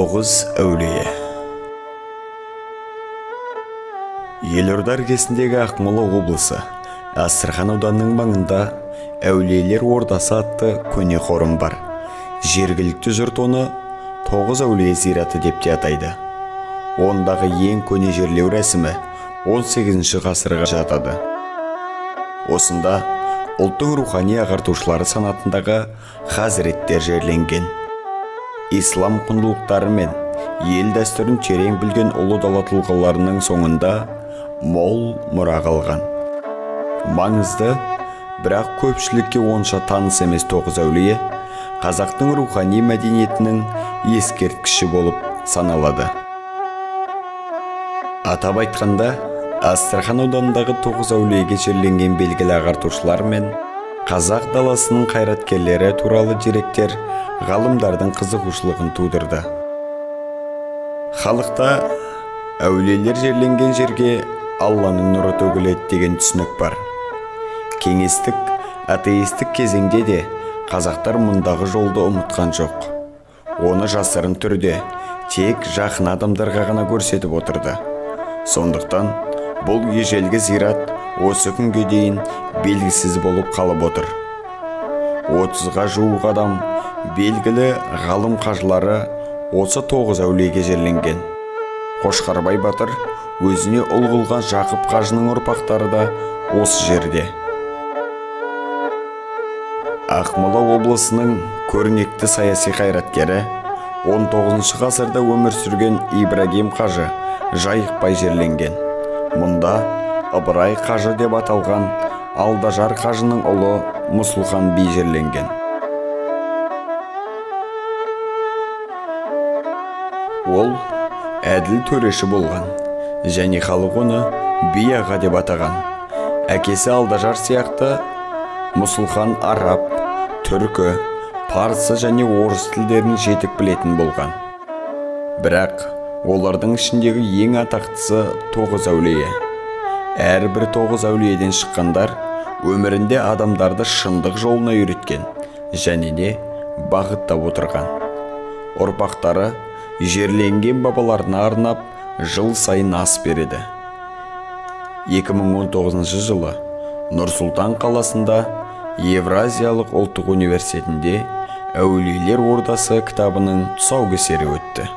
Тоғыз әулие. Елорда іргесіндегі Ақмола облысы, Астрахан ауданының маңында әулиелер ордасы атты көне қорым бар. Жергілікті жұрт оны Тоғыз әулие зираты деп те атайды. Ондағы ең көне жерлеу рәсімі 18 ғасырға жатады. Осында ұлттың рухани ағартушылары санатындағы хазіреттер жерленген. Ислам құндылықтары мен ел дәстүрін терең білген ұлы дала тұлғаларының соңында мол мұра қалған. Маңызды, бірақ көпшілікке онша таныс емес Тоғыз әулие қазақтың рухани мәдениетінің ескерткіші болып саналады. Атап айтқанда, Астрахан ауданындағы Тоғыз әулиеге жерленген белгілі ағартушылар мен қазақ даласының қайраткерлері туралы деректер ғалымдардың қызығушылығын тудырды. Халықта әулиелер жерленген жерге Алланың нұры төгіледі деген түсінік бар. Кеңестік, атеистік кезеңде де қазақтар мұндағы жолды ұмытқан жоқ. Оны жасырын түрде тек жақын адамдарға ғана көрсетіп отырды. Сондықтан бұл ежелгі зират осы күнге дейін белгісіз болып қалып отыр. 30-ға жуық адам белгілі ғалым қажылары осы Тоғыз әулиеге жерленген. Қошқарбай батыр өзіне ұл қылған Жақып қажының ұрпақтары да осы жерде. Ақмола облысының көрнекті саяси қайраткері 19 ғасырда өмір сүрген Ибрагим қажы Жайықбай жерленген. Мұнда Ыбырай қажы деп аталған Алдажар қажының ұлы Мұсылхан би жерленген. Ол әділ төреші болған, және халық оны би аға деп атаған. Әкесі Алдажар сияқты Мұсылхан араб, түркі, парсы және орыс тілдерін жетік білетін болған. Бірақ олардың ішіндегі ең атақтысы Тоғыз әулие. Әрбір Тоғыз әулиеден шыққандар өмірінде адамдарды шындық жолына үйреткен және де бағыттап отырған. Ұрпақтары жерленген бабаларына арнап жыл сайын ас береді. 2019 жылы Нұр-Сұлтан қаласында Евразиялық ұлттық университетінде әулиелер ордасы кітабының тұсаукесері өтті.